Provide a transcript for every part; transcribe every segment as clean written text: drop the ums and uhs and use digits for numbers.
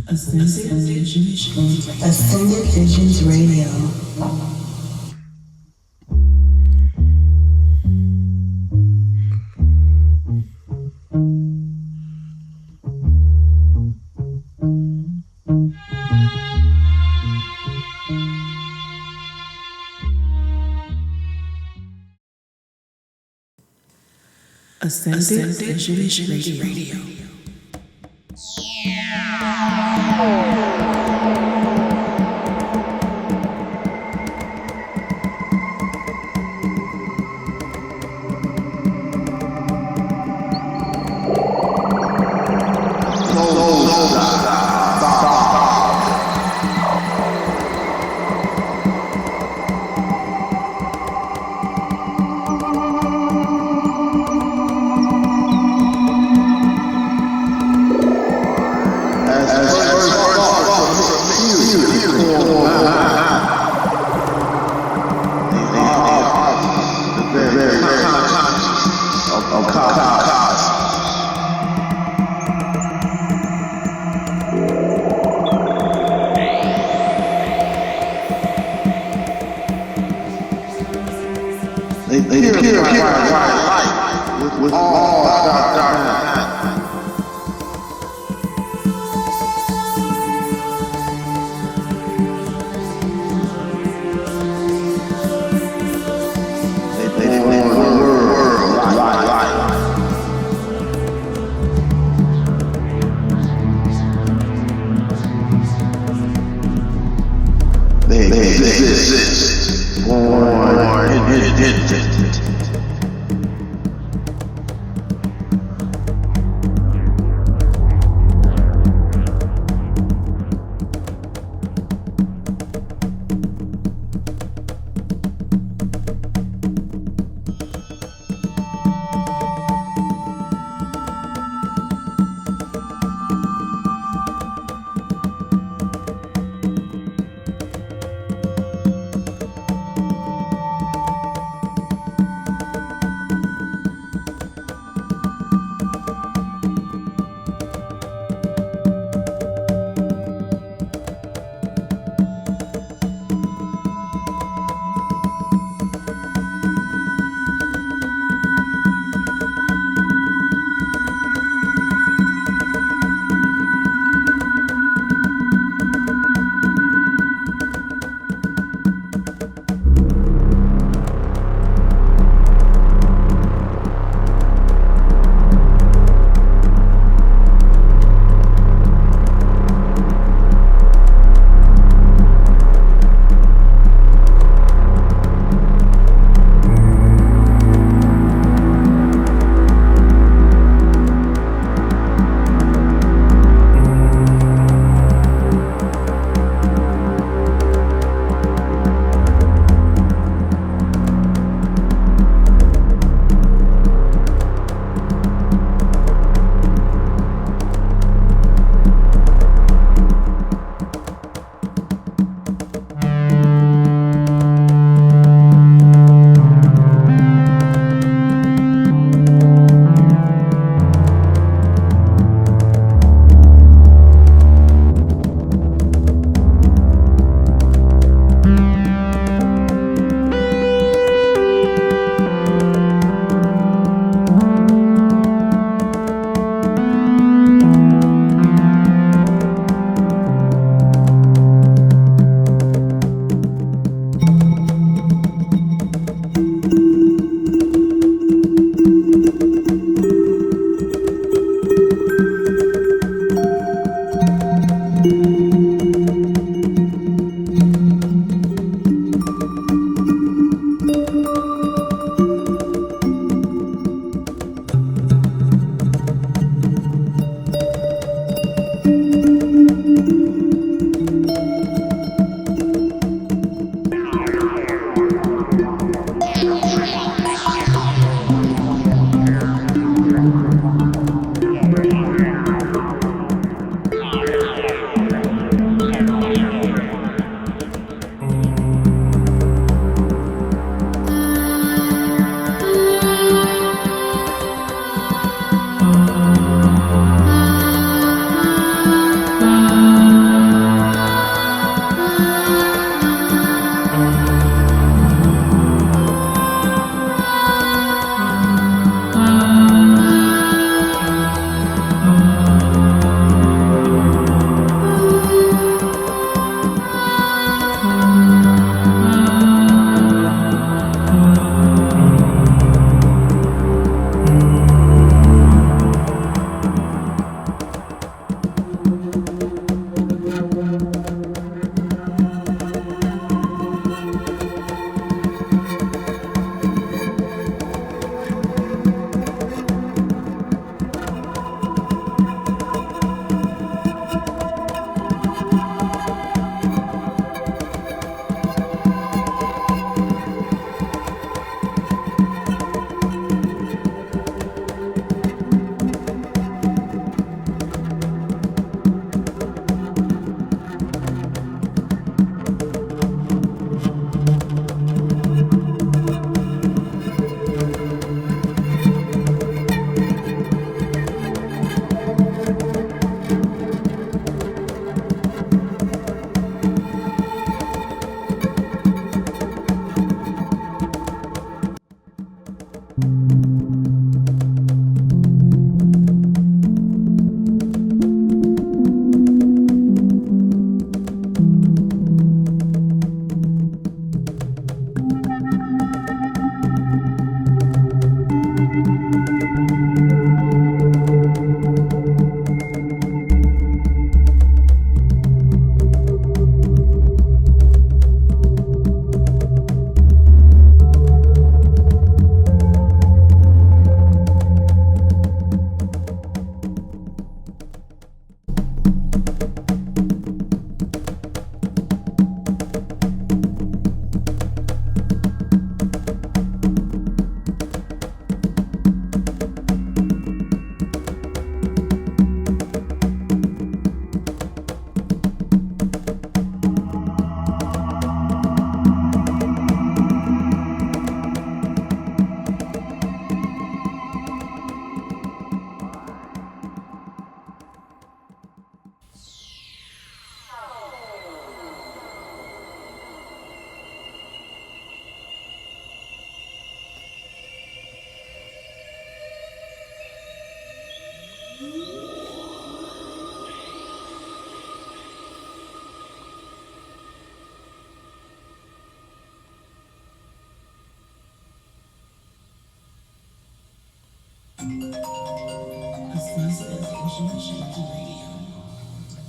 Ascended Visions Radio. Ascended Visions Radio.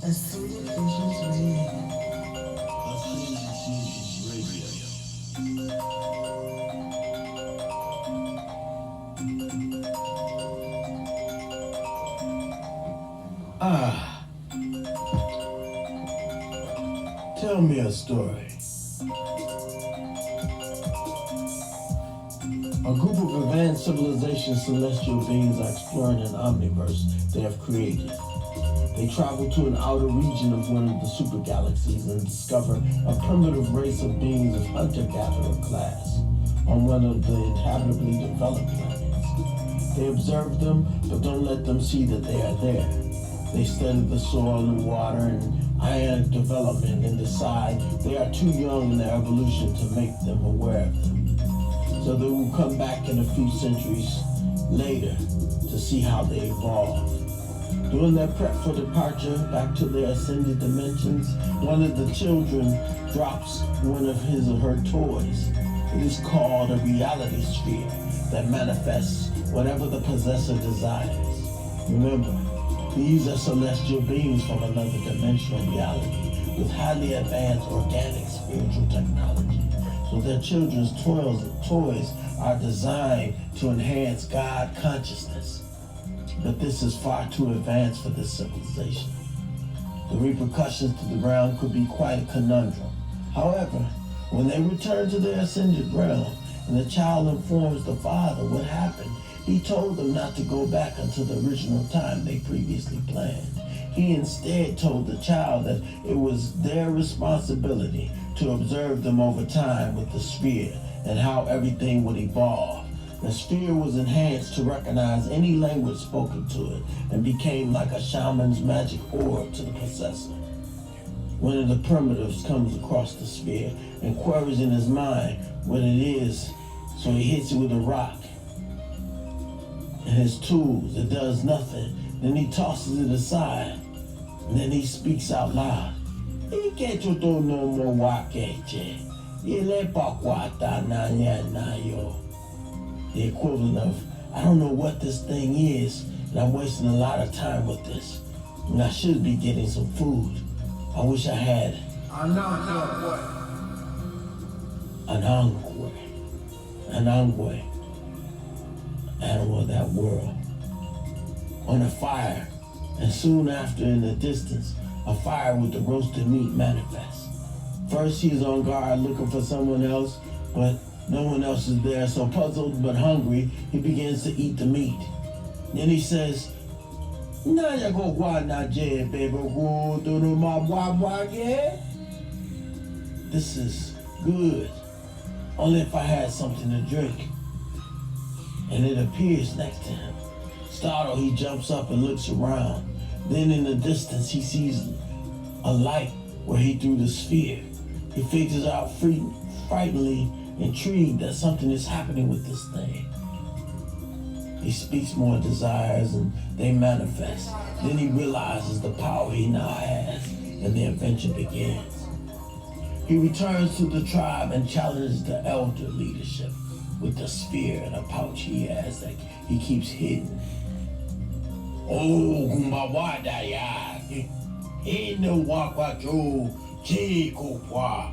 Ascended Visions Radio. Tell me a story. A group of advanced civilization celestial beings are exploring an omniverse they have created. They travel to an outer region of one of the super galaxies and discover a primitive race of beings of hunter-gatherer class on one of the inhabitably developed planets. They observe them, but don't let them see that they are there. They study the soil and water and ionic development and decide they are too young in their evolution to make them aware of them. So they will come back in a few centuries later to see how they evolve. During their prep for departure back to their ascended dimensions, one of the children drops one of his or her toys. It is called a reality sphere that manifests whatever the possessor desires. Remember, these are celestial beings from another dimensional reality with highly advanced organic spiritual technology. So their children's toys are designed to enhance God consciousness. But this is far too advanced for this civilization. The repercussions to the realm could be quite a conundrum. However, when they return to their ascended realm and the child informs the father what happened, he told them not to go back until the original time they previously planned. He instead told the child that it was their responsibility to observe them over time with the sphere and how everything would evolve. The sphere was enhanced to recognize any language spoken to it and became like a shaman's magic orb to the possessor. One of the primitives comes across the sphere and queries in his mind what it is, so he hits it with a rock and his tools. It does nothing. Then he tosses it aside, and then he speaks out loud. The equivalent of, I don't know what this thing is, and I'm wasting a lot of time with this. And I should be getting some food. I wish I had an angwe, animal of that world, on a fire, and soon after in the distance, a fire with the roasted meat manifests. First he is on guard looking for someone else, but no one else is there, so puzzled but hungry, he begins to eat the meat. Then he says, this is good, only if I had something to drink. And it appears next to him. Startled, he jumps up and looks around. Then in the distance, he sees a light where he threw the sphere. He figures out frighteningly intrigued that something is happening with this thing. He speaks more desires and they manifest. Then he realizes the power he now has and the adventure begins. He returns to the tribe and challenges the elder leadership with the spear in a pouch he has that he keeps hidden. Oh, Gumbawada, he no wakwajo, Chikopwa,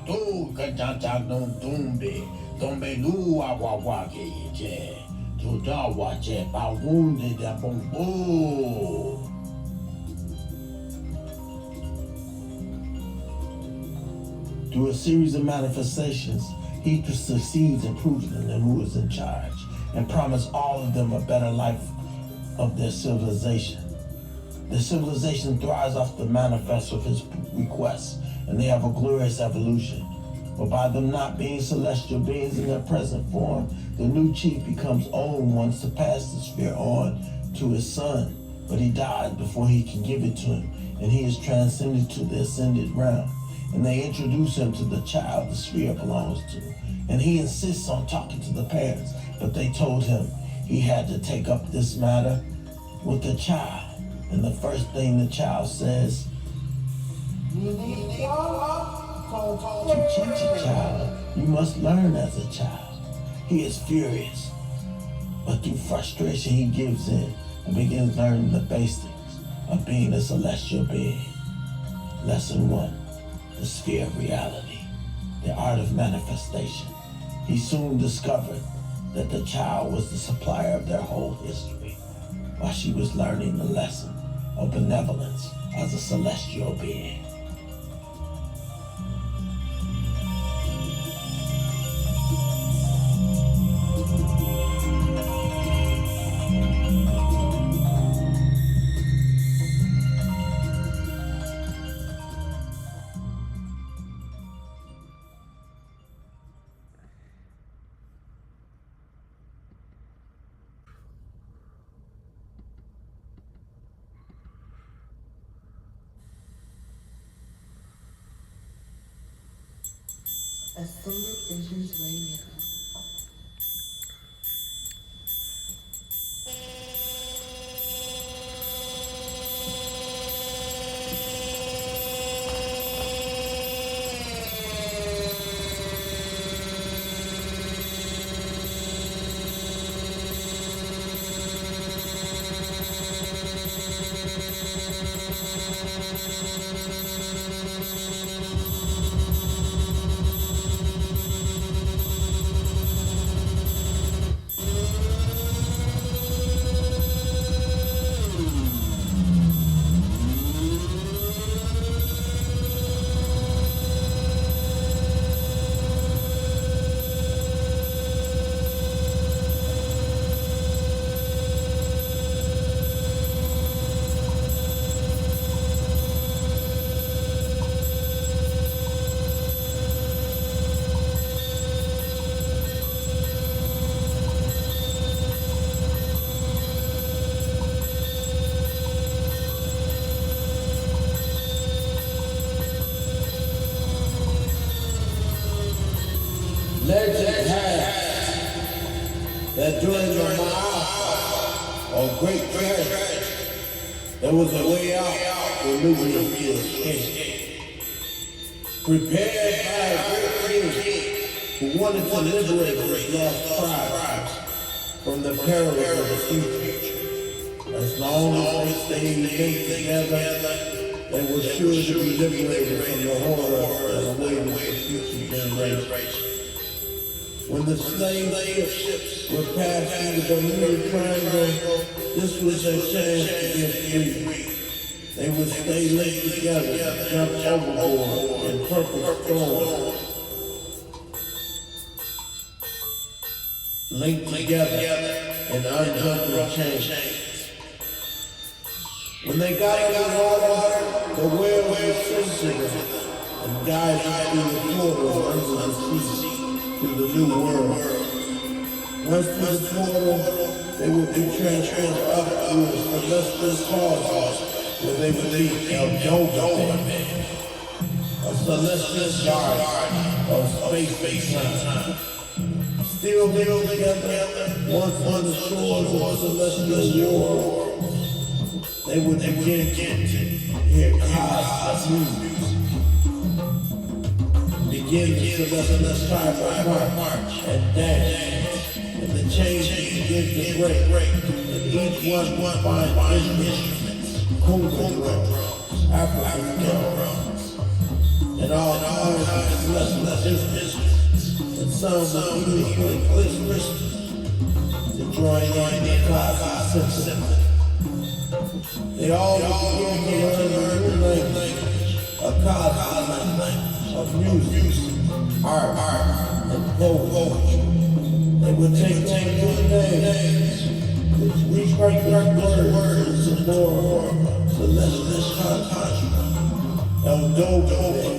to Kajanta non tumbe, Tombe Lua Wawake, Todawache, Bawunde da Bombo. Through a series of manifestations, he succeeds in proving them who is in charge and promise all of them a better life of their civilization. The civilization thrives off the manifest of his requests, and they have a glorious evolution. But by them not being celestial beings in their present form, the new chief becomes old ones to pass the sphere on to his son. But he dies before he can give it to him, and he is transcended to the ascended realm. And they introduce him to the child the sphere belongs to. And he insists on talking to the parents, but they told him he had to take up this matter with the child. And the first thing the child says, to teach a child, you must learn as a child. He is furious. But through frustration, he gives in and begins learning the basics of being a celestial being. Lesson 1, the sphere of reality, the art of manifestation. He soon discovered that the child was the supplier of their whole history, while she was learning the lesson of benevolence as a celestial being. Ascended Visions Radio. Legend has that during the Ma'afa, or Great Tragedy, there was a way out for Nubian to escape. Prepared by a great king who wanted to liberate his lost tribes from the perils of the future. As long as they stayed together, they were sure to be liberated from the horror that awaited the future generation. When the slave ships were passing the Bermuda Triangle, this was their chance to get free. They would stay linked together, jump overboard in perfect storm. Linked together in unbroken chains. When they got in the water, the whales were sensitive and guided through the portal under the sea to the new world. Once through the portal, they would be transferred up through the celestial cosmos, where they would meet OGunGunGo, a celestial guard of space-time. Still together, once on the shores of celestial war, they would begin to hear cosmic music. Begin the celestial tribal march and dance, and the chains begin to break, and each one find instruments, conga drums, African drums, and all kinds of celestial instruments, and some with beautiful whispers to join in the cosmic symphony. They all begin to learn the new language, a cosmic language of music, art, and poetry. They would take on new names, which rewrite their words and more celestial content. OGunGunGo,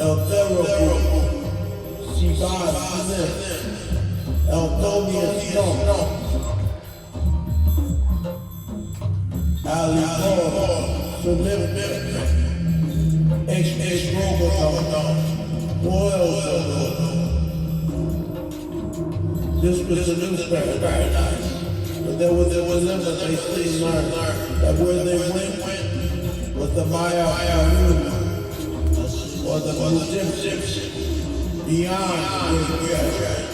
Aether, Shibad Smith, Eldomian Stone, Ali Paul, H.H. Robot, Boyle. This was the new paradise, but there was never they still learned that where they went with the Maya or the Egyptians beyond where we are.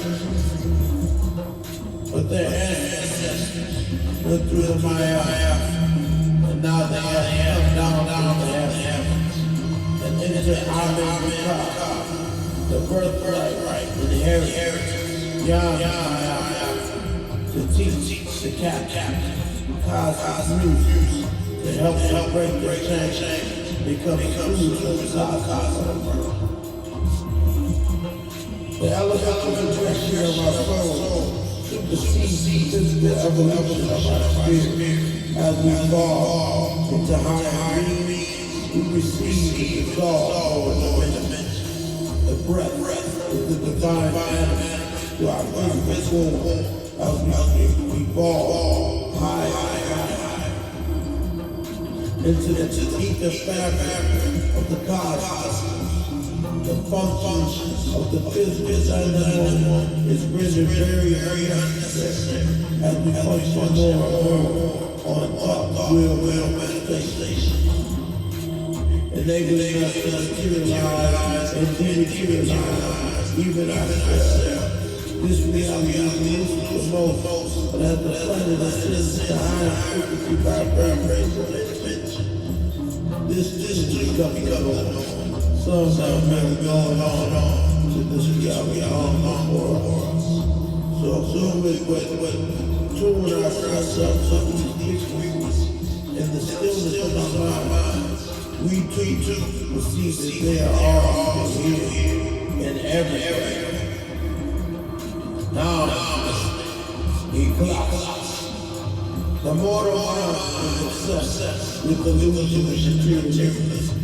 But their ancestors went through the Maya, and now they have come down to the heavens and into America, the birthright inheritance beyond the Maya, to teach the Kosmoverse to help break their chain, become true to the cosmos. The elemental direction of our soul supersedes the evolution of our spirit. As we fall into higher beings, we receive the dissolve of the dimension. The breath is the divine element to our physical womb. As we fall high into the ether fabric of the cosmos. The functions of the physical animal is rendered very unnecessary as we function more on top will manifestation, enabling us to materialize and dematerialize even ourselves. This reality is the most, but as the planet ascends to higher frequency vibration, this is becoming some have been going on to this reality long before us. So with tuning ourselves up to these frequencies in the stillness of our minds, we too will see that they are all here and everywhere. Now, eclipse. The mortal mind is obsessed with the illusion of materialism.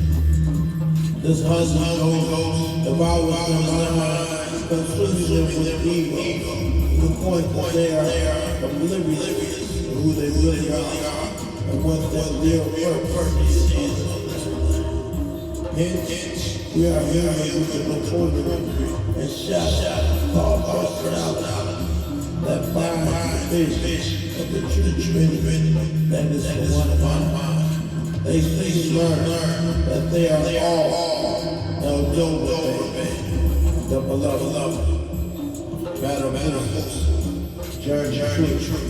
This OGunGunGo devours their minds, consuming them with ego, to the point that they are oblivious to who they really are and what their real purpose is. Hence, we are here with the component and shadow called personality that binds the fish of the true divinity that is the one mind. They soon learn that they are all the beloved, battle beautiful, journey true.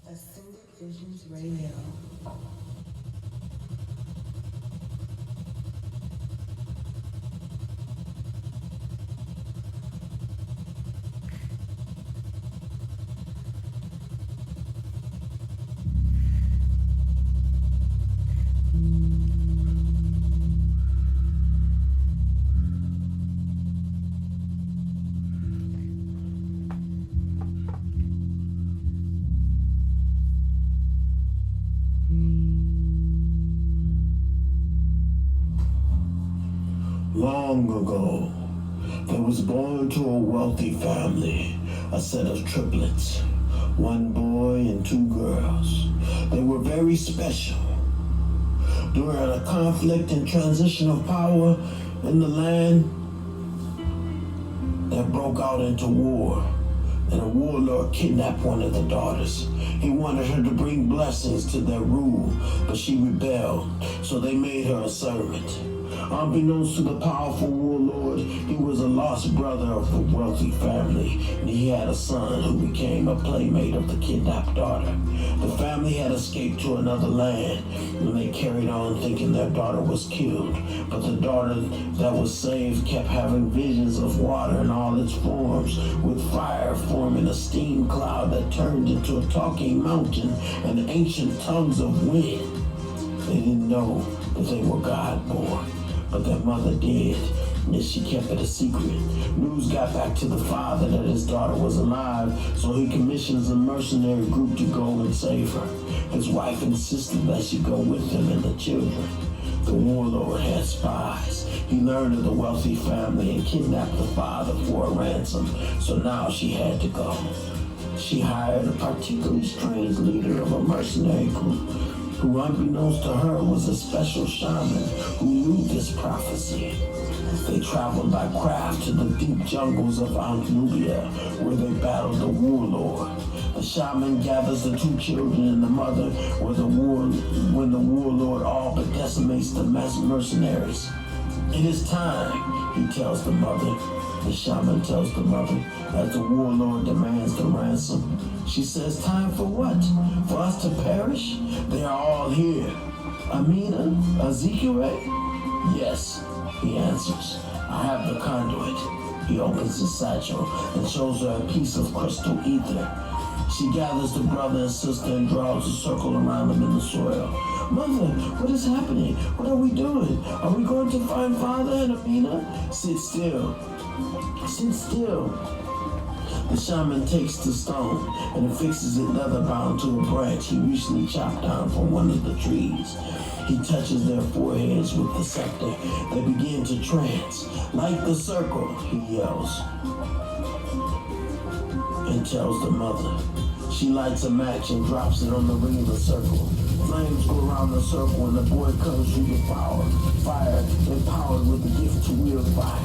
Ascended Visions Radio. Long ago, there was born to a wealthy family a set of triplets, one boy and two girls. They were very special. During a conflict and transition of power in the land that broke out into war, and a warlord kidnapped one of the daughters. He wanted her to bring blessings to their rule, but she rebelled, so they made her a servant. Unbeknownst to the powerful warlord, he was a lost brother of the wealthy family, and he had a son who became a playmate of the kidnapped daughter. The family had escaped to another land, and they carried on thinking their daughter was killed. But the daughter that was saved kept having visions of water in all its forms, with fire forming a steam cloud that turned into a talking mountain and ancient tongues of wind. They didn't know that they were God-born, but their mother did, and she kept it a secret. News got back to the father that his daughter was alive, so he commissions a mercenary group to go and save her. His wife insisted that she go with him and the children. The warlord had spies. He learned of the wealthy family and kidnapped the father for a ransom, so now she had to go. She hired a particularly strange leader of a mercenary group who unbeknownst to her was a special shaman who knew this prophecy. They traveled by craft to the deep jungles of Nubia, where they battled the warlord. The shaman gathers the two children and the mother when the warlord all but decimates the mercenaries. It is time, he tells the mother. The shaman tells the mother, as the warlord demands the ransom. She says, time for what? For us to perish? They are all here. Amina? Ezekiel? Yes, he answers. I have the conduit. He opens his satchel and shows her a piece of crystal ether. She gathers the brother and sister and draws a circle around them in the soil. Mother, what is happening? What are we doing? Are we going to find Father and Amina? Sit still. Sit still. The shaman takes the stone and affixes it leather-bound to a branch he recently chopped down from one of the trees. He touches their foreheads with the scepter. They begin to trance. Light the circle, he yells, and tells the mother. She lights a match and drops it on the ring of the circle. Flames go around the circle and the boy comes through the fire, empowered with the gift to wield fire.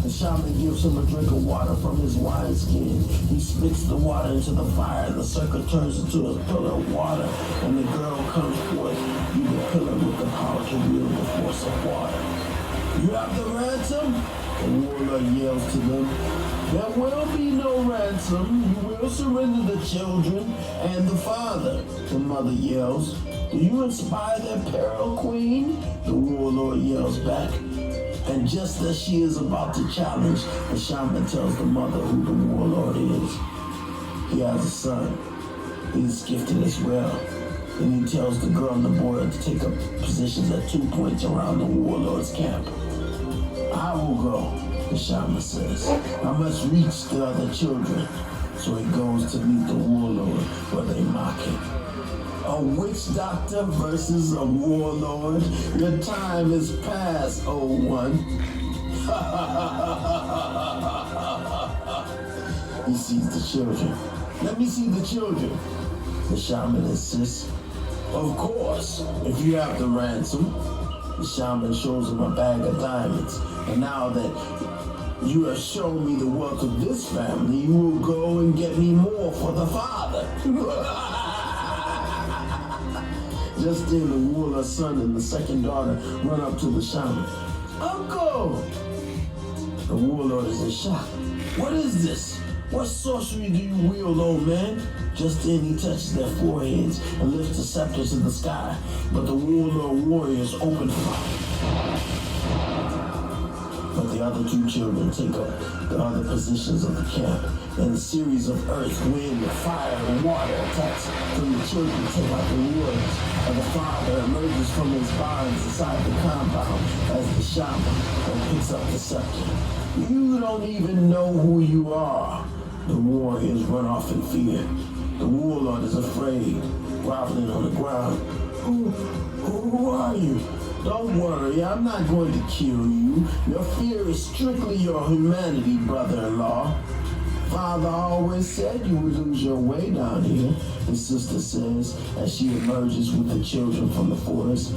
The shaman gives him a drink of water from his wineskin. He spits the water into the fire and the circle turns into a pillar of water, and the girl comes forth through the pillar with the power to wield the force of water. You have the ransom? The warlord yells to them. There will be no ransom. You will surrender the children and the father, the mother yells. Do you inspire their peril, queen? The warlord yells back. And just as she is about to challenge, the shaman tells the mother who the warlord is. He has a son. He is gifted as well. And he tells the girl and the boy to take up positions at 2 points around the warlord's camp. I will go, the shaman says. I must reach the other children. So he goes to meet the warlord where they mock him. A witch doctor versus a warlord. Your time is past, O1. He sees the children. Let me see the children. The shaman insists. Of course, if you have the ransom. The shaman shows him a bag of diamonds. And now that you have shown me the wealth of this family, you will go and get me more for the father. Just then, the warlord's son and the second daughter run up to the shaman. Uncle! The warlord is in shock. What is this? What sorcery do you wield, old man? Just then, he touches their foreheads and lifts the scepter to the sky. But the warlord warriors open fire. But the other two children take up the other positions of the camp. And a series of earth, wind, fire, and water attacks from the children take out the woods. And the father emerges from his bonds inside the compound as the shaman picks up the scepter. You don't even know who you are. The warriors run off in fear. The warlord is afraid, groveling on the ground. Who are you? Don't worry, I'm not going to kill you. Your fear is strictly your humanity, brother-in-law. Father always said you would lose your way down here, his sister says as she emerges with the children from the forest.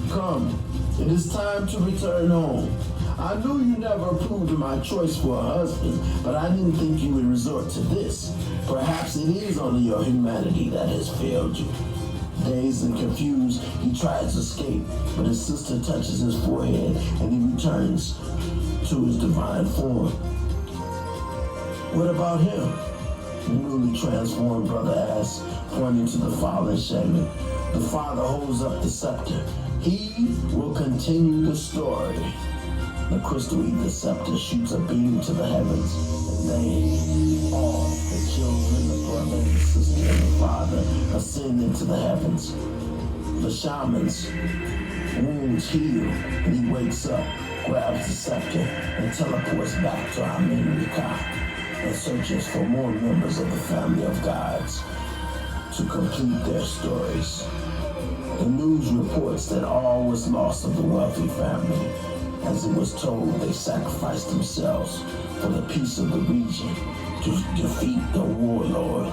Come, it is time to return home. I knew you never approved of my choice for a husband, but I didn't think you would resort to this. Perhaps it is only your humanity that has failed you. Dazed and confused, he tries to escape, but his sister touches his forehead and he returns to his divine form. What about him? The newly transformed brother asks, pointing to the fallen shaman. The father holds up the scepter. He will continue the story. The crystal ether scepter shoots a beam to the heavens, and they, all, the children, the brother, the sister, and the father, ascend into the heavens. The shaman's wounds heal, and he wakes up, grabs the scepter, and teleports back to America, and searches for more members of the family of gods to complete their stories. The news reports that all was lost of the wealthy family. As it was told, they sacrificed themselves for the peace of the region to defeat the warlord.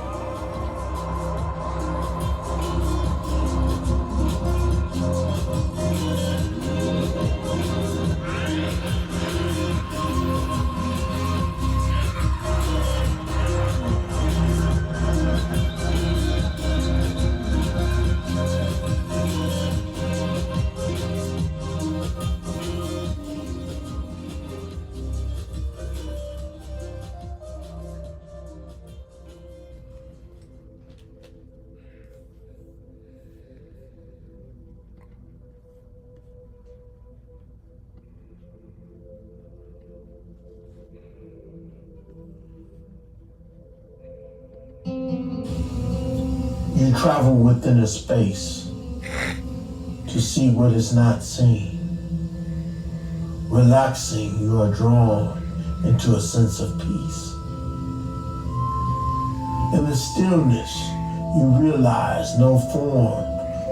You travel within a space to see what is not seen. Relaxing, you are drawn into a sense of peace. In the stillness, you realize no form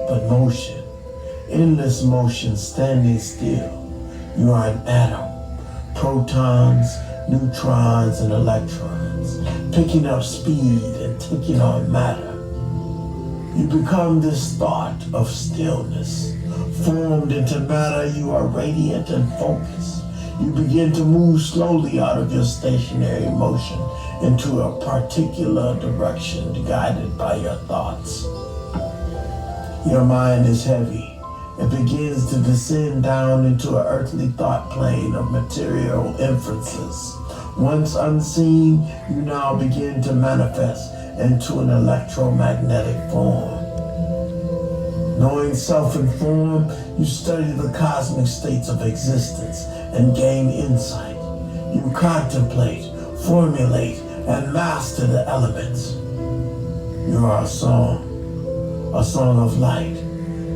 but motion. Endless motion, standing still. You are an atom. Protons, neutrons, and electrons, picking up speed and taking on matter. You become this thought of stillness. Formed into matter, you are radiant and focused. You begin to move slowly out of your stationary motion into a particular direction guided by your thoughts. Your mind is heavy. It begins to descend down into an earthly thought plane of material inferences. Once unseen, you now begin to manifest into an electromagnetic form. Knowing self and form, you study the cosmic states of existence and gain insight. You contemplate, formulate, and master the elements. You are a song of light.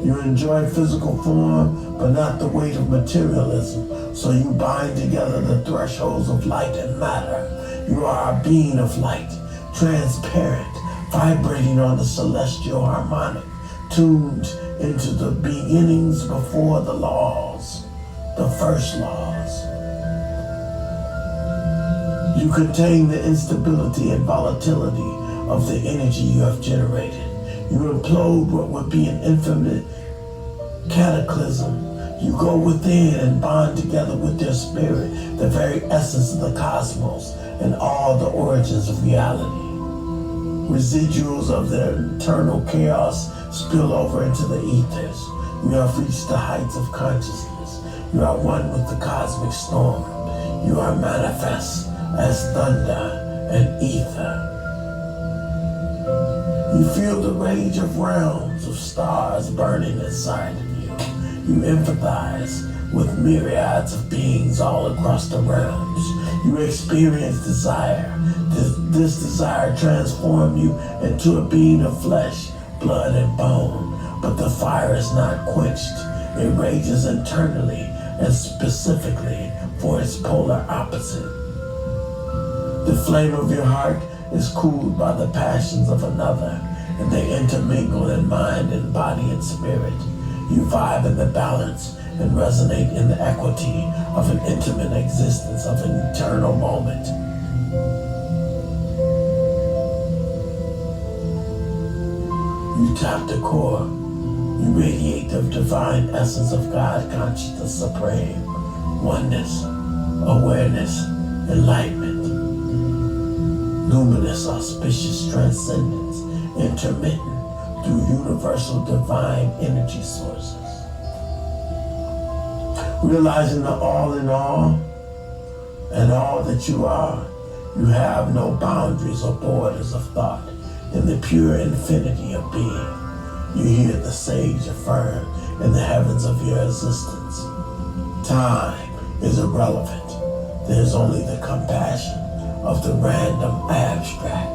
You enjoy physical form, but not the weight of materialism, so you bind together the thresholds of light and matter. You are a being of light, transparent, vibrating on the celestial harmonic, tuned into the beginnings before the laws, the first laws. You contain the instability and volatility of the energy you have generated. You implode what would be an infinite cataclysm. You go within and bond together with their spirit, the very essence of the cosmos and all the origins of reality. Residuals of their internal chaos spill over into the ethers. You have reached the heights of consciousness. You are one with the cosmic storm. You are manifest as thunder and ether. You feel the rage of realms of stars burning inside of you. You empathize with myriads of beings all across the realms. You experience desire. This desire transforms you into a being of flesh, blood, and bone. But the fire is not quenched. It rages internally and specifically for its polar opposite. The flame of your heart is cooled by the passions of another, and they intermingle in mind and body and spirit. You vibe in the balance and resonate in the equity of an intimate existence of an eternal moment. You tap the core. You radiate the divine essence of God, consciousness supreme, oneness, awareness, enlightenment, luminous, auspicious transcendence, intermittent through universal divine energy sources. Realizing the all in all and all that you are, you have no boundaries or borders of thought. In the pure infinity of being, you hear the sage affirm in the heavens of your existence. Time is irrelevant. There's only the compassion of the random abstract.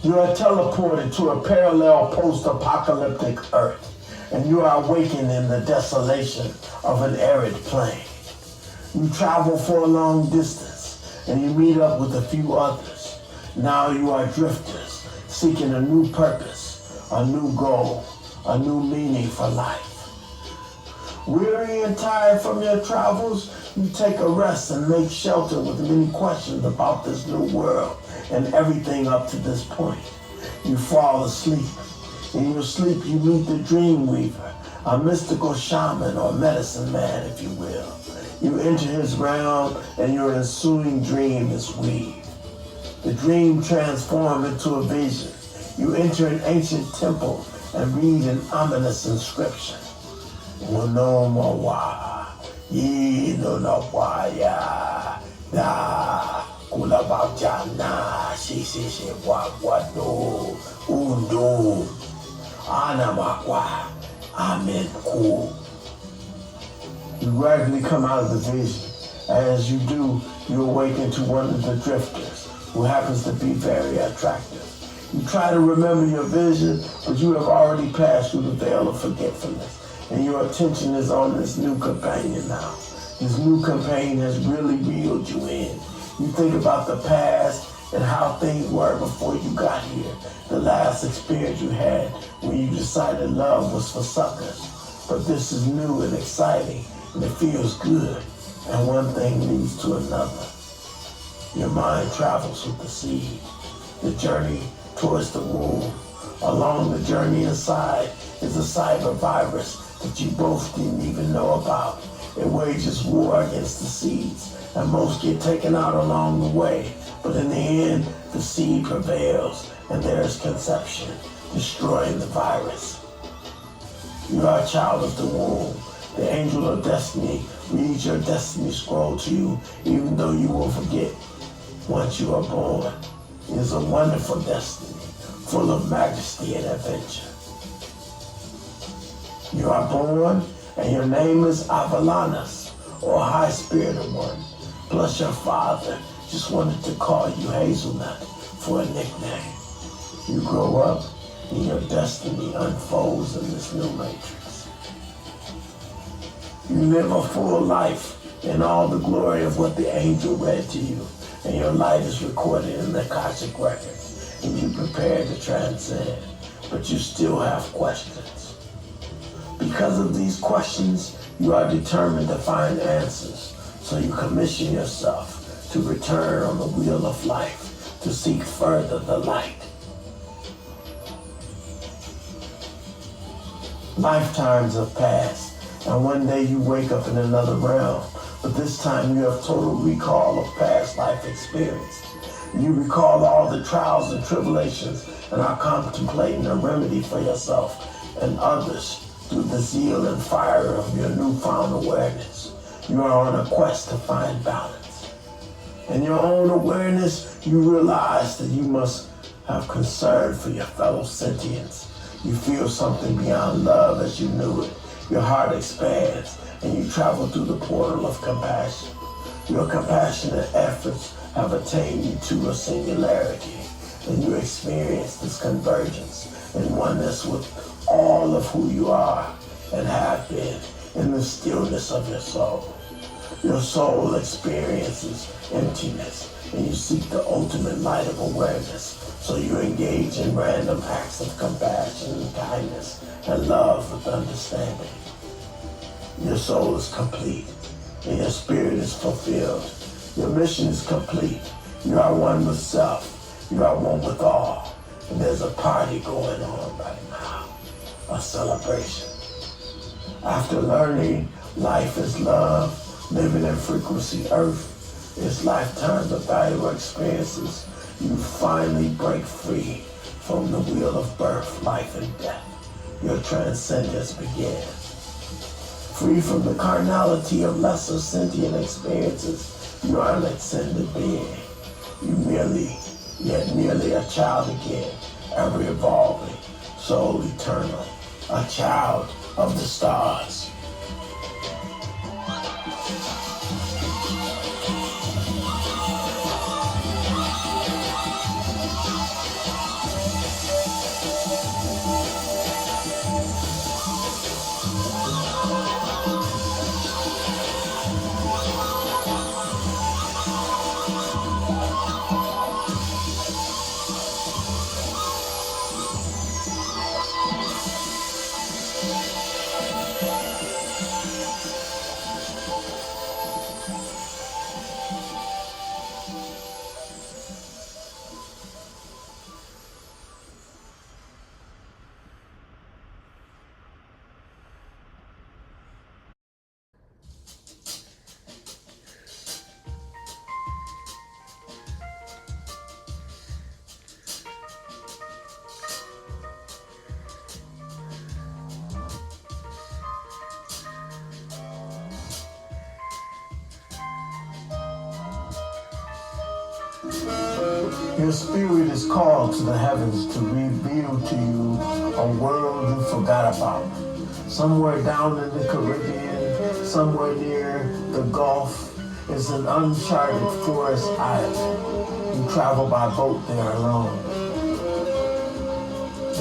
You are teleported to a parallel post-apocalyptic Earth, and you are awakened in the desolation of an arid plain. You travel for a long distance, and you meet up with a few others. Now you are drifters, seeking a new purpose, a new goal, a new meaning for life. Weary and tired from your travels, you take a rest and make shelter with many questions about this new world and everything up to this point. You fall asleep. In your sleep, you meet the dream weaver, a mystical shaman or medicine man, if you will. You enter his realm and your ensuing dream is weaved. The dream transforms into a vision. You enter an ancient temple and read an ominous inscription. Uno mawa, ye no na waya, da kulabajana, she wado, undo, anamakwa, amen ku. You gradually come out of the vision. As you do, you awaken to one of the drifters, who happens to be very attractive. You try to remember your vision, but you have already passed through the veil of forgetfulness, and your attention is on this new companion now. This new companion has really reeled you in. You think about the past and how things were before you got here. The last experience you had when you decided love was for suckers. But this is new and exciting, and it feels good. And one thing leads to another. Your mind travels with the seed, the journey towards the womb. Along the journey inside is a cyber virus that you both didn't even know about. It wages war against the seeds, and most get taken out along the way. But in the end, the seed prevails, and there is conception, destroying the virus. You are a child of the womb. The angel of destiny reads your destiny scroll to you, even though you will forget once you are born. It is a wonderful destiny, full of majesty and adventure. You are born, and your name is Avalanus, or High Spirited One. Plus your father just wanted to call you Hazelnut for a nickname. You grow up, and your destiny unfolds in this new matrix. You live a full life in all the glory of what the angel read to you, and your light is recorded in the Akashic records, and you prepare to transcend, but you still have questions. Because of these questions, you are determined to find answers, so you commission yourself to return on the wheel of life, to seek further the light. Lifetimes have passed, and one day you wake up in another realm, but this time you have total recall of past life experience. You recall all the trials and tribulations and are contemplating a remedy for yourself and others through the zeal and fire of your newfound awareness. You are on a quest to find balance. In your own awareness, you realize that you must have concern for your fellow sentients. You feel something beyond love as you knew it. Your heart expands, and you travel through the portal of compassion. Your compassionate efforts have attained you to a singularity, and you experience this convergence and oneness with all of who you are and have been in the stillness of your soul. Your soul experiences emptiness, and you seek the ultimate light of awareness. So you engage in random acts of compassion and kindness and love with understanding. Your soul is complete, and your spirit is fulfilled. Your mission is complete. You are one with self. You are one with all. And there's a party going on right now, a celebration. After learning life is love, living in frequency earth, is lifetimes of valuable experiences, you finally break free from the wheel of birth, life, and death. Your transcendence begins. Free from the carnality of lesser sentient experiences, you are an ascended being. Yet merely a child again, ever evolving, soul eternal, a child of the stars. Your spirit is called to the heavens to reveal to you a world you forgot about. Somewhere down in the Caribbean, somewhere near the Gulf, is an uncharted forest island. You travel by boat there alone.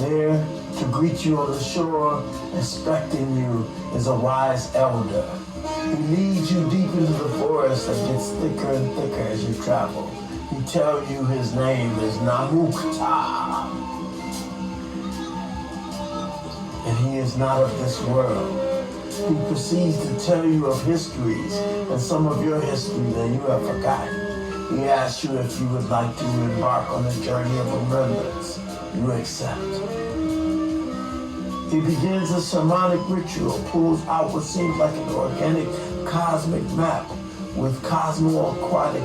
There, to greet you on the shore, expecting you, is a wise elder. He leads you deep into the forest that gets thicker and thicker as you travel. He tells you his name is Namukta. And he is not of this world. He proceeds to tell you of histories and some of your history that you have forgotten. He asks you if you would like to embark on a journey of remembrance. You accept. He begins a shamanic ritual, pulls out what seems like an organic cosmic map with cosmo-aquatic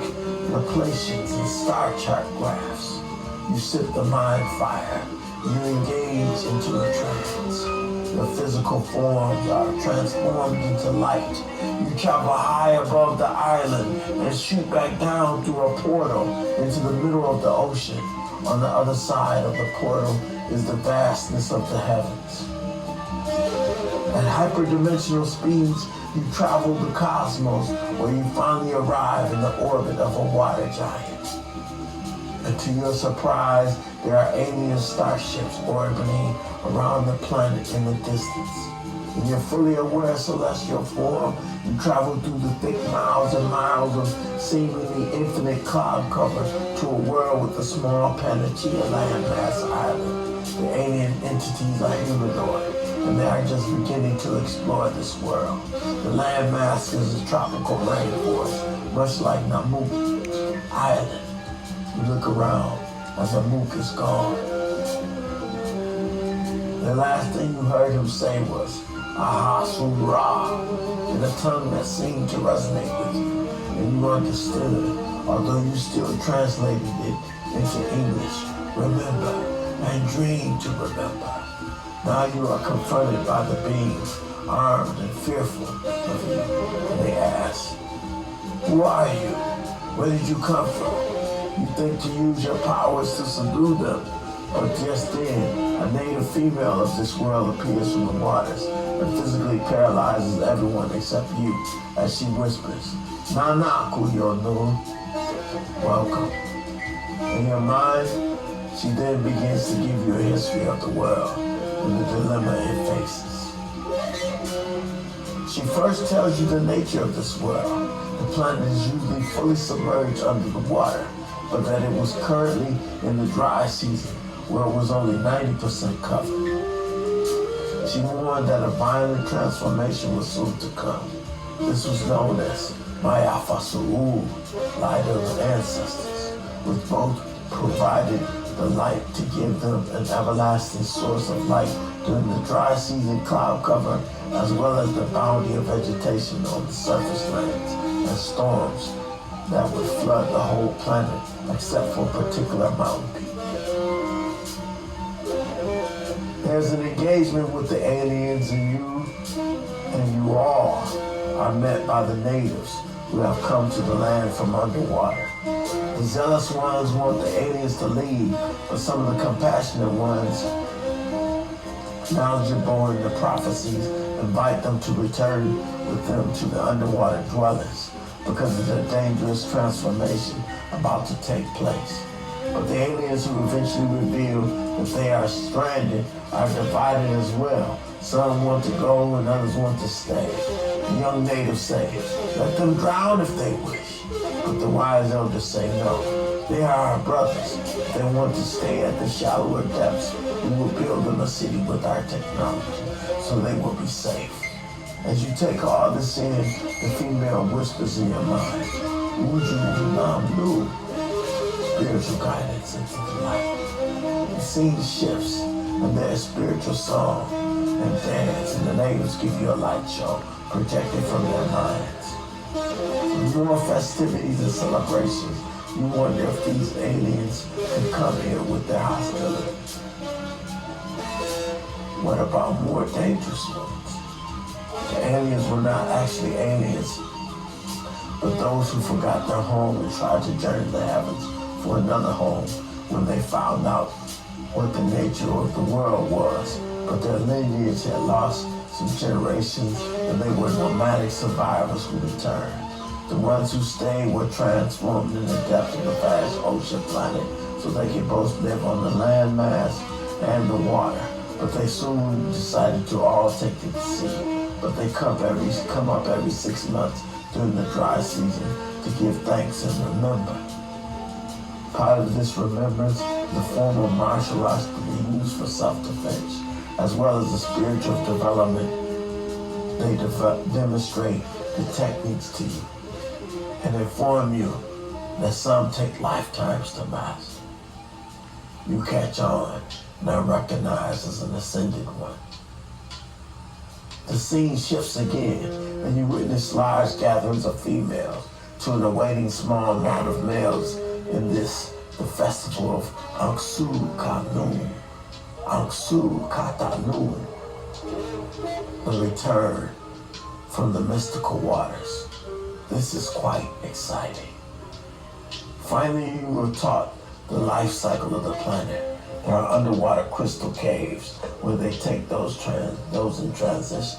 locations and star chart graphs. You sip the mind fire. You engage into a trance. Your physical forms are transformed into light. You travel high above the island and shoot back down through a portal into the middle of the ocean. On the other side of the portal is the vastness of the heavens. At hyperdimensional speeds, you travel the cosmos where you finally arrive in the orbit of a water giant. And to your surprise, there are alien starships orbiting around the planet in the distance. In your fully aware celestial form, you travel through the thick miles and miles of seemingly infinite cloud cover to a world with a small Panacea landmass island. The alien entities are humanoid, and they are just beginning to explore this world. The landmass is a tropical rainforest, much like Namuk Island. You look around as Namuk is gone. The last thing you heard him say was, Aha Surah, in a tongue that seemed to resonate with you, and you understood, although you still translated it into English. Remember, and dream to remember. Now you are confronted by the beings, armed and fearful of you, and they ask, who are you? Where did you come from? You think to use your powers to subdue them, but just then, a native female of this world appears from the waters and physically paralyzes everyone except you as she whispers, Nana Kuyonu, welcome. In your mind, she then begins to give you a history of the world and the dilemma it faces. She first tells you the nature of this world. The planet is usually fully submerged under the water, but that it was currently in the dry season, where it was only 90% covered. She warned that a violent transformation was soon to come. This was known as Mayafasuru, light of the ancestors, which both provided the light to give them an everlasting source of light during the dry season cloud cover, as well as the bounty of vegetation on the surface lands and storms that would flood the whole planet except for particular mountain peaks. There's an engagement with the aliens, and you all are met by the natives who have come to the land from underwater. The zealous ones want the aliens to leave, but some of the compassionate ones, knowledgeable in the prophecies, invite them to return with them to the underwater dwellings because of the dangerous transformation about to take place. But the aliens who eventually reveal that they are stranded are divided as well. Some want to go and others want to stay. The young natives say, let them drown if they wish. But the wise elders say no. They are our brothers. If they want to stay at the shallower depths, we will build them a city with our technology, so they will be safe. As you take all this in, the female whispers in your mind, Bleu, spiritual guidance into the light. The scene shifts, and there's spiritual song and dance, and the natives give you a light show projected from their minds. With more festivities and celebrations, you wonder if these aliens could come here with their hostility. What about more dangerous ones? The aliens were not actually aliens, but those who forgot their home and tried to journey the heavens for another home when they found out what the nature of the world was. But their lineage had lost some generations, and they were nomadic survivors who returned. The ones who stayed were transformed in the depth of the vast ocean planet so they could both live on the land mass and the water. But they soon decided to all take to the sea. But they come up every 6 months during the dry season to give thanks and remember. Part of this remembrance, the form of martial arts to be used for self-defense, as well as the spiritual development. They demonstrate the techniques to you and inform you that some take lifetimes to master. You catch on and are recognized as an ascended one. The scene shifts again, and you witness large gatherings of females to an awaiting small amount of males in this, the festival of Angsu Katanun, the return from the mystical waters. This is quite exciting. Finally, you were taught the life cycle of the planet. There are underwater crystal caves where they take those in transition.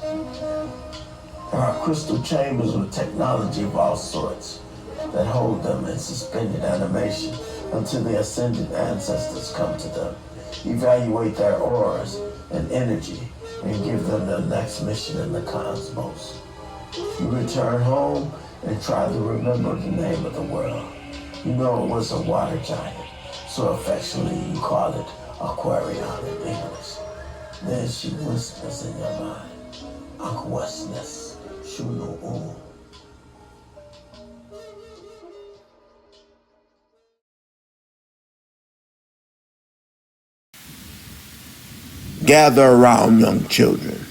There are crystal chambers with technology of all sorts that hold them in suspended animation until the ascended ancestors come to them, evaluate their auras and energy, and give them their next mission in the cosmos. You return home and try to remember the name of the world. You know it was a water giant, so affectionately you call it Aquarion in English. Then she whispers in your mind, Ankwesnes Shunu. Gather around, young children.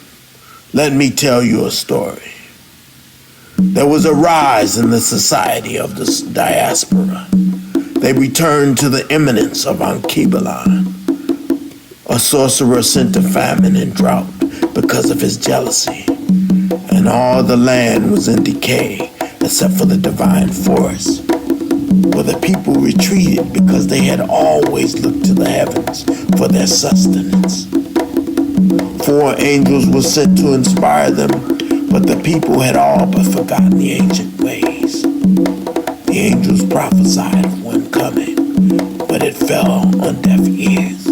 Let me tell you a story. There was a rise in the society of the diaspora. They returned to the eminence of Ankibalan. A sorcerer sent a famine and drought because of his jealousy, and all the land was in decay except for the divine forest, where the people retreated because they had always looked to the heavens for their sustenance. 4 angels were sent to inspire them, but the people had all but forgotten the ancient ways. The angels prophesied of one coming, but it fell on deaf ears.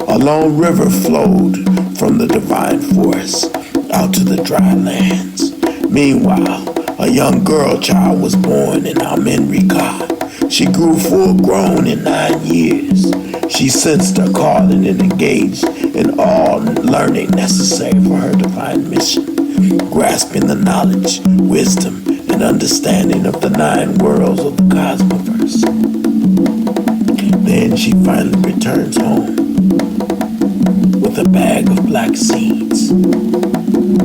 A long river flowed from the divine forest out to the dry lands. Meanwhile, a young girl child was born in Amenrika. She grew full grown in 9 years. She sensed her calling and engaged in all learning necessary for her divine mission, grasping the knowledge, wisdom, and understanding of the 9 worlds of the Kosmoverse. Then she finally returns home with a bag of black seeds.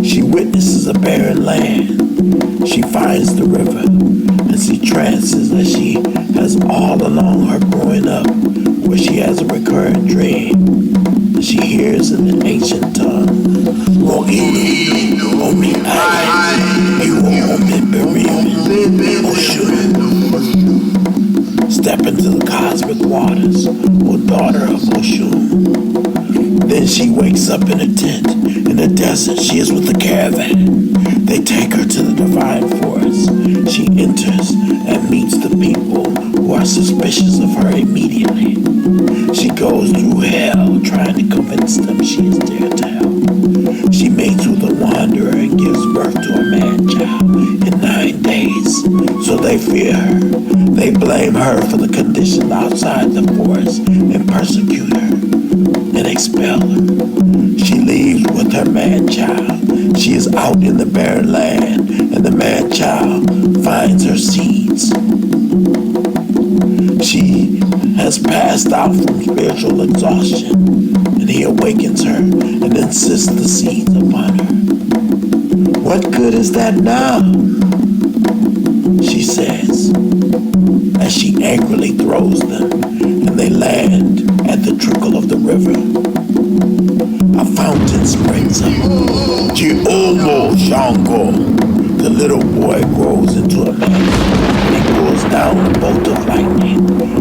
She witnesses a barren land. She finds the river and she trances as she has all along her growing up, where she has a recurrent dream. She hears in an ancient tongue, Step into the cosmic waters, O daughter of Oshun. Then she wakes up in a tent in the desert. She is with the caravan. They take her to the divine forest. She enters and meets the people who are suspicious of her immediately. She goes through hell trying to convince them she is there to help. She mates with a wanderer and gives birth to a man-child in 9 days. So they fear her. They blame her for the conditions outside the forest and persecute her and expel her. She leaves with her man-child. She is out in the barren land, and the man-child finds her seeds. She has passed out from spiritual exhaustion, and he awakens her and insists the seeds upon her. What good is that now? She says, as she angrily throws them, and they land at the trickle of the river. A fountain springs up. Jiolo Shango, the little boy grows into a man. He pulls down a bolt of lightning,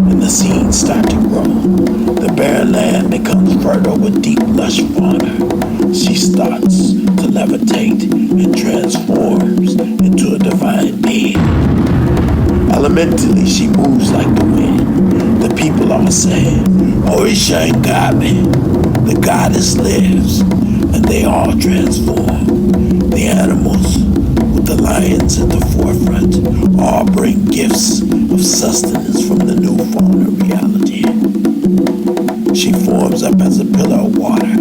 and the seeds start to grow. The barren land becomes fertile with deep, lush fauna. She starts to levitate and transforms into a divine being. Elementally, she moves like the wind. The people all say, Orisha and Gabi, the goddess lives, and they all transform. The animals, with the lions at the forefront, all bring gifts of sustenance from the new fauna reality. She forms up as a pillar of water,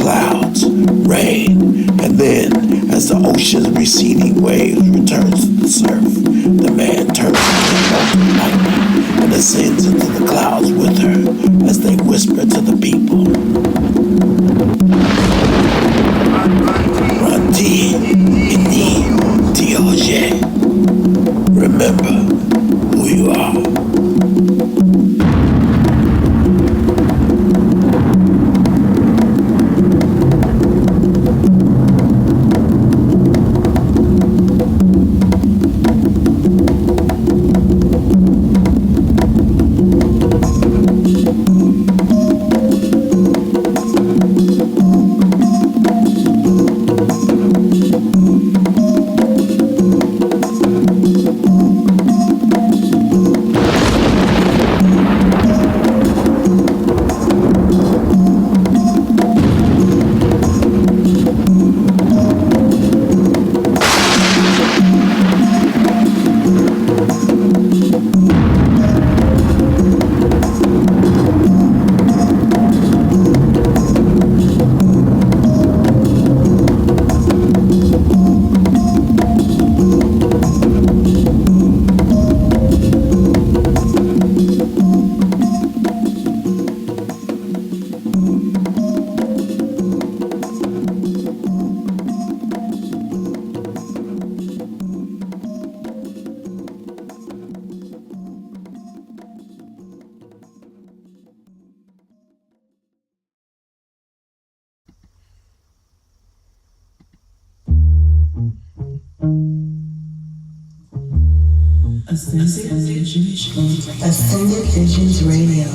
clouds, rain, and then, as the ocean's receding waves returns to the surf, the man turns into a bolt of lightning and ascends into the clouds with her as they whisper to the people. Ranti, Ini, Tioje. Remember who you are. Ascended Visions Radio.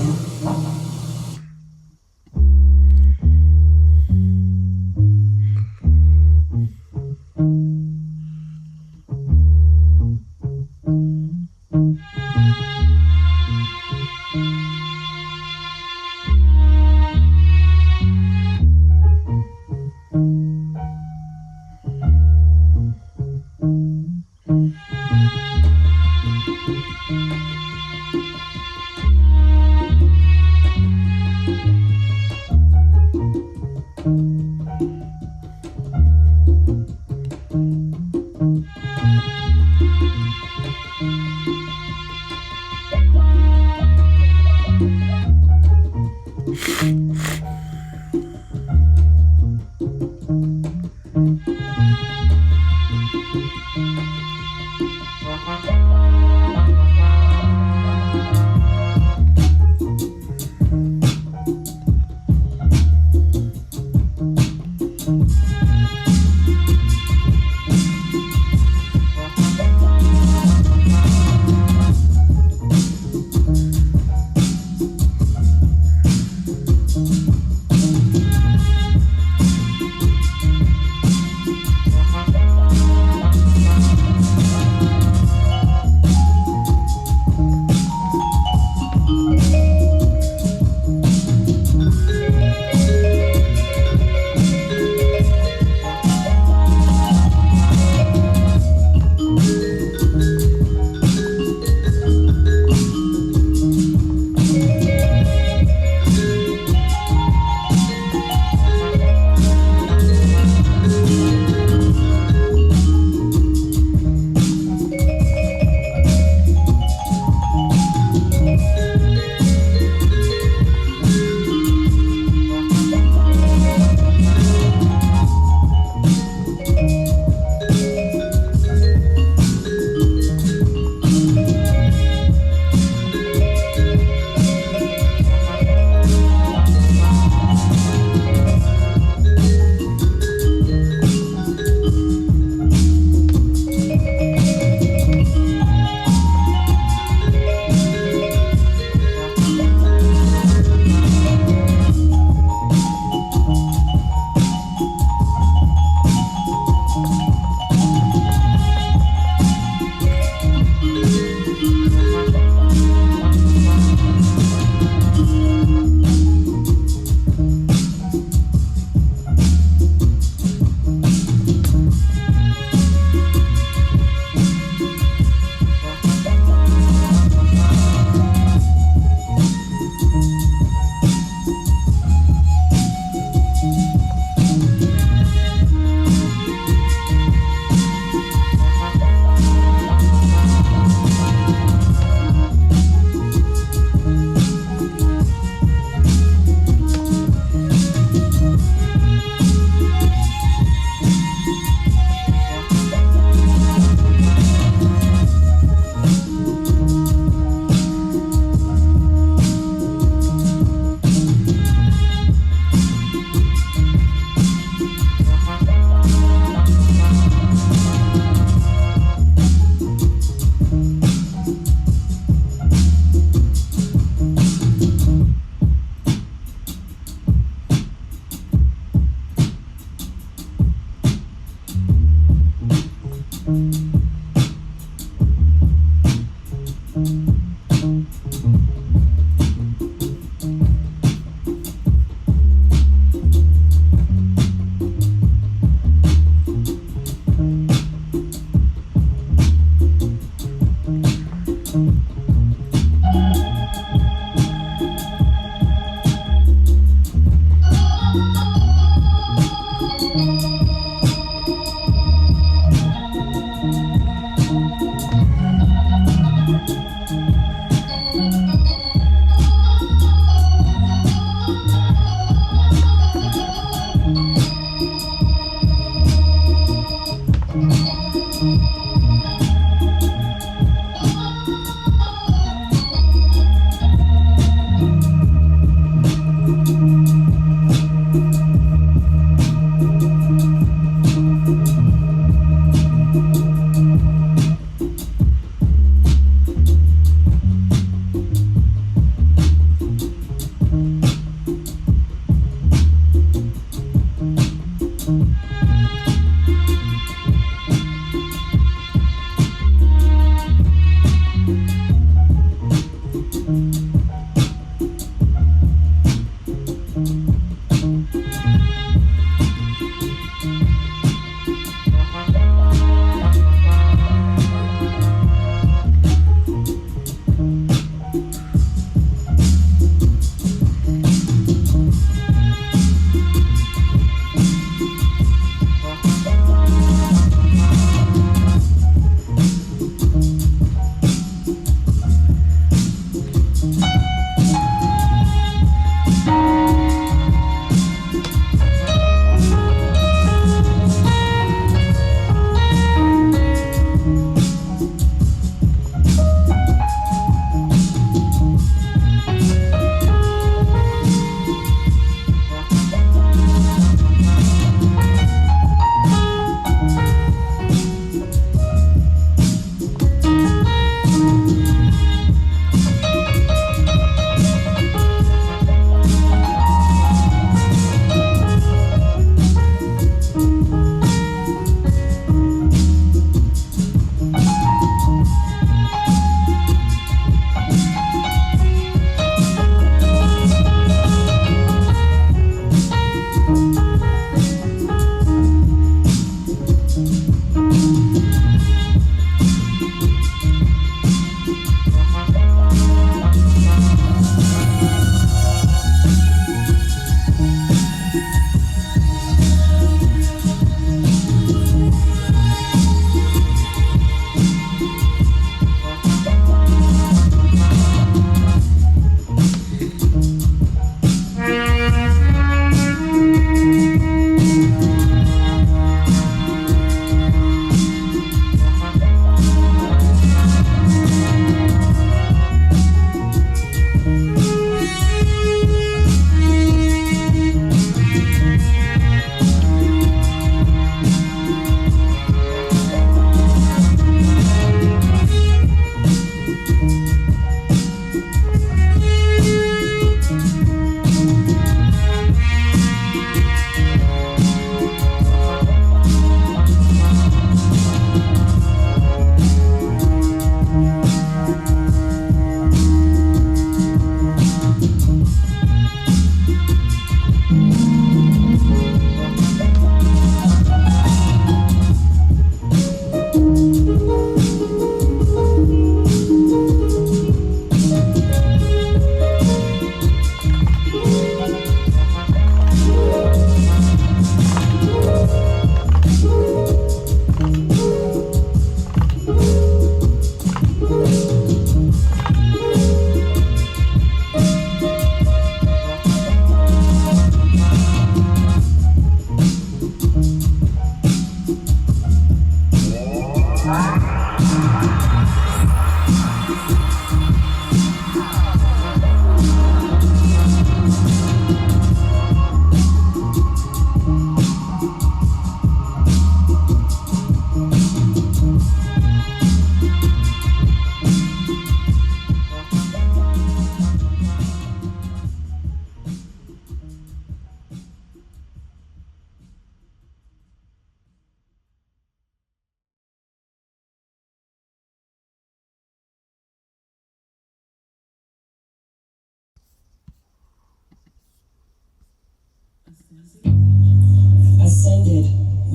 Ascended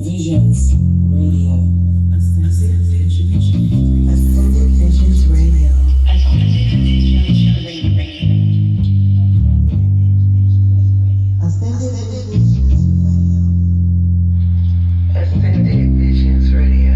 Visions Radio. Ascended Visions Radio. Ascended Visions Radio. Ascended Visions Radio.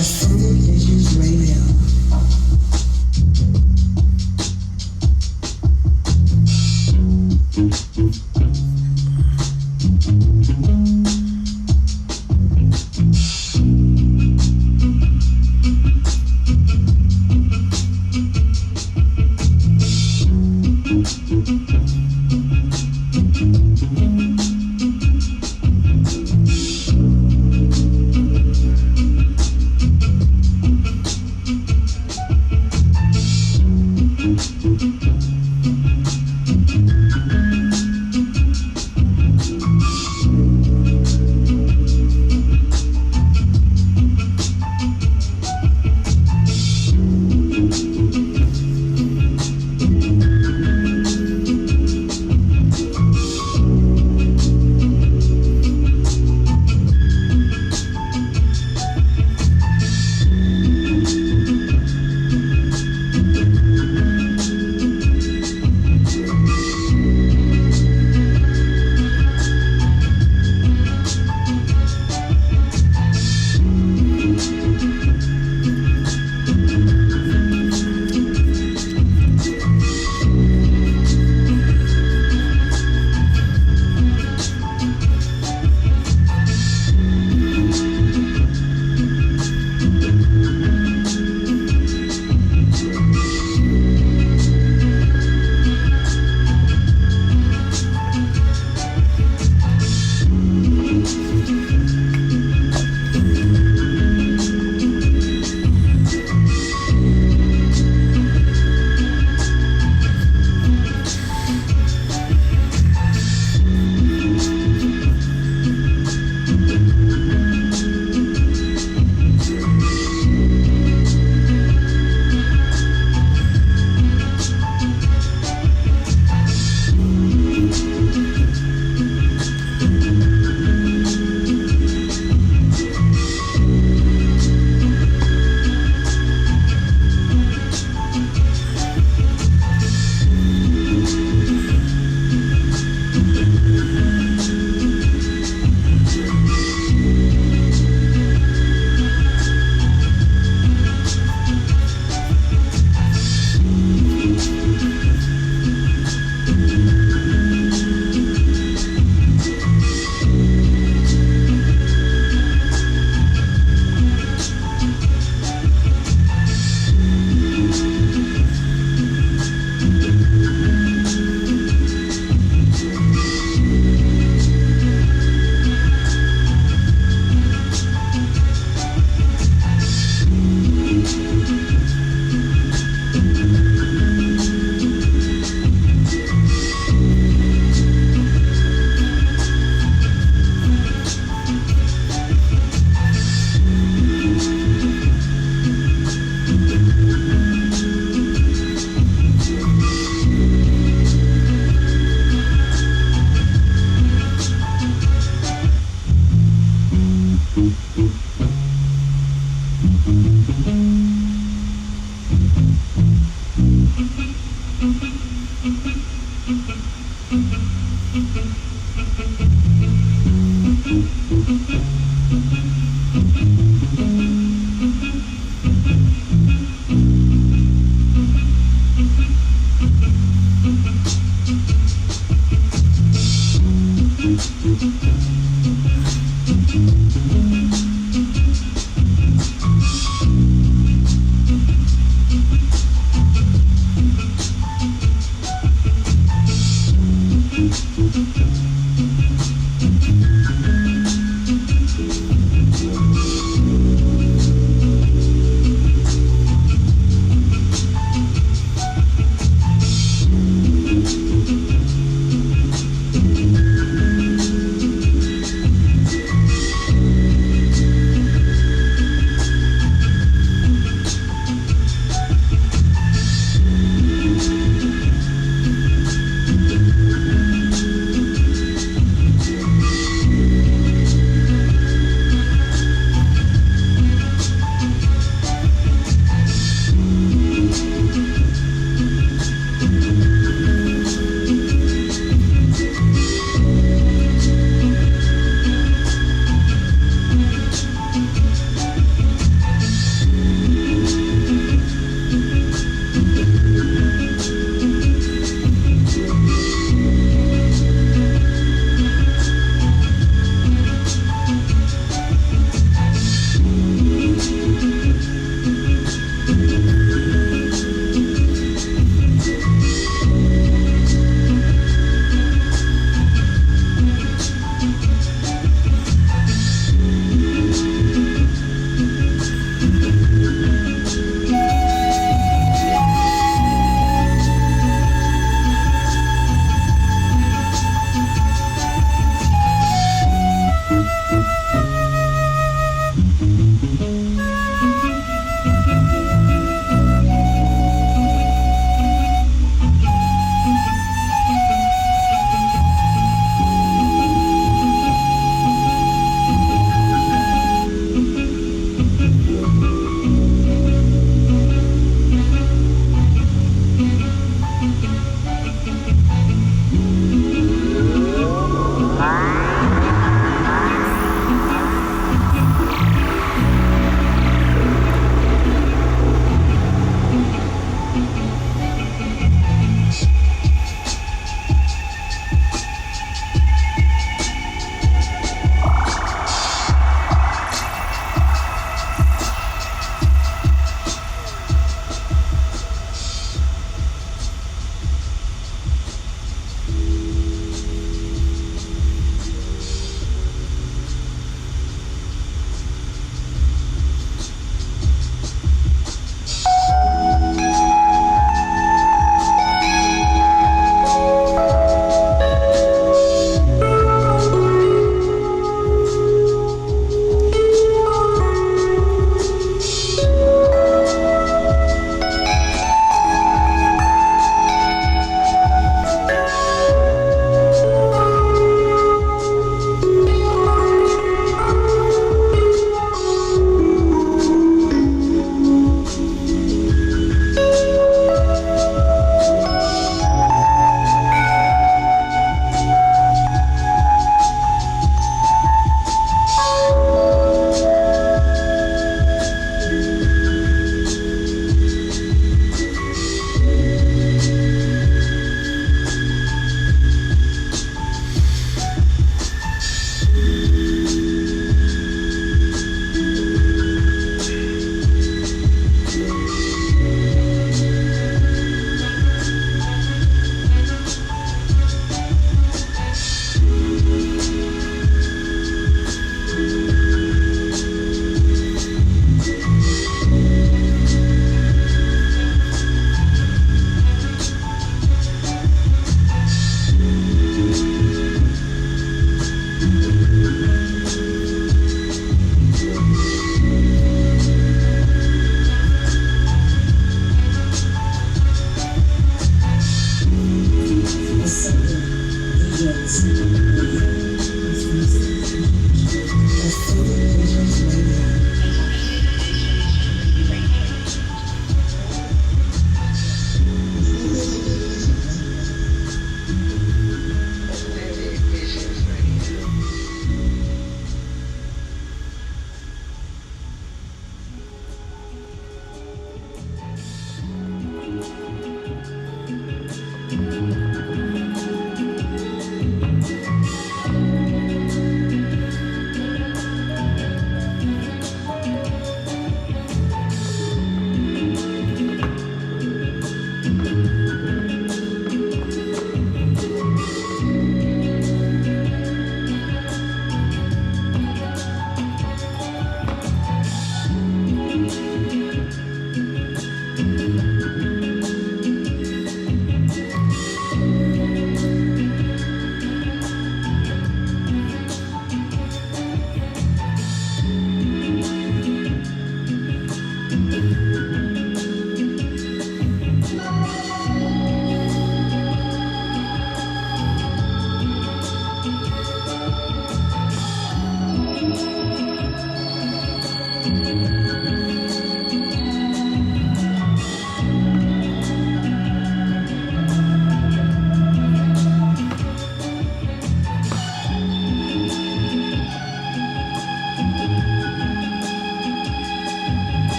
Ascended Visions Radio.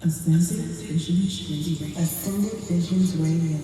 Ascended Visions Radio.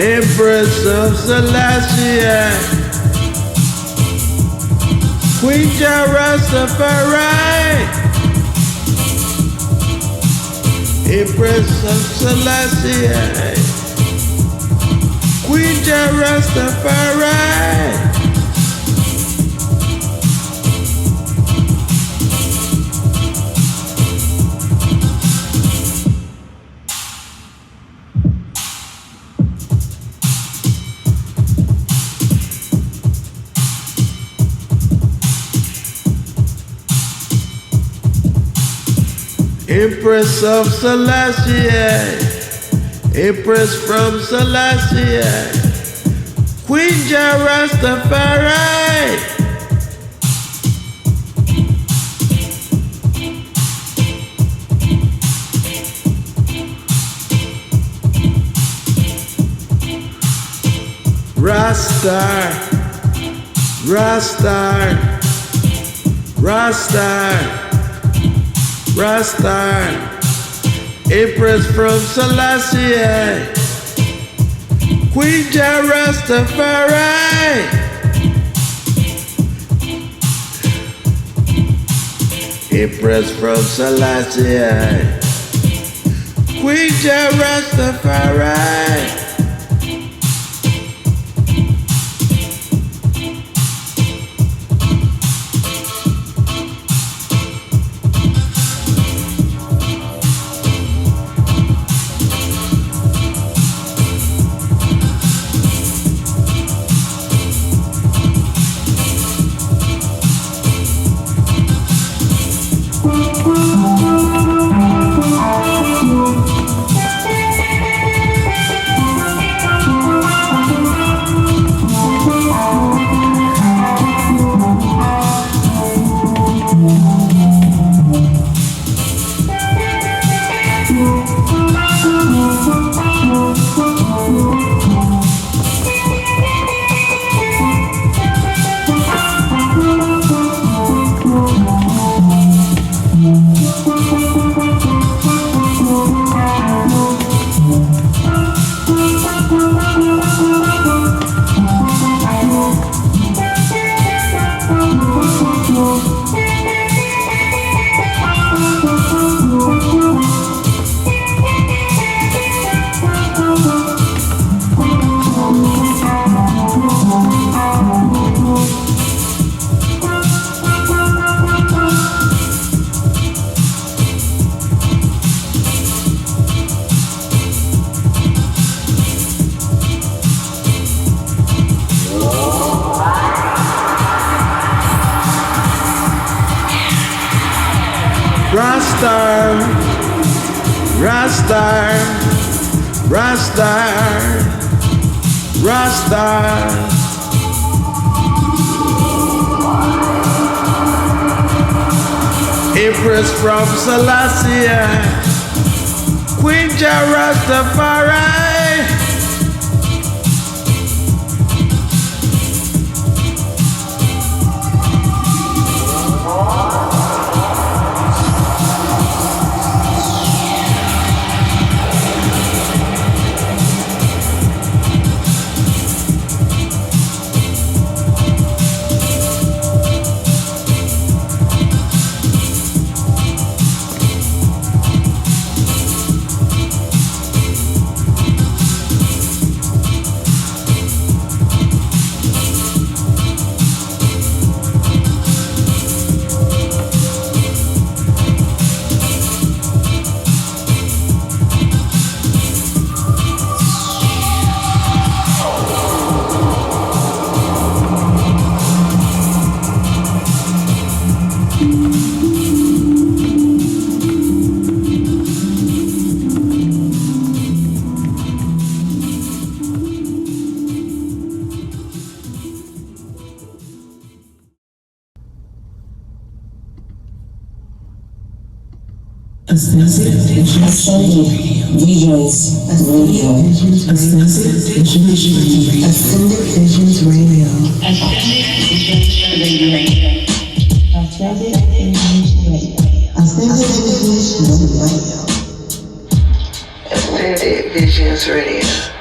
Empress of Celestia, Queen Jah Rastafari, Empress of Celestia, Queen Jah Rastafari. Empress of Celestia, Empress from Celestia, Queen Jah Rastafari. Rastar, Rastar, Rastar. Rastar, Empress from Celestia, Queen Jah Rastafari. Empress from Celestia, Queen Jah Rastafari. Rastar, Rastar, Rastar, Rastar. Empress from Selassie, Queen Jah Rastafari. Aesthetic Visions Radio. Ascended Visions Radio. Ascended Visions Radio. Ascended Visions Radio. Ascended Visions Radio. Ascended Visions Radio.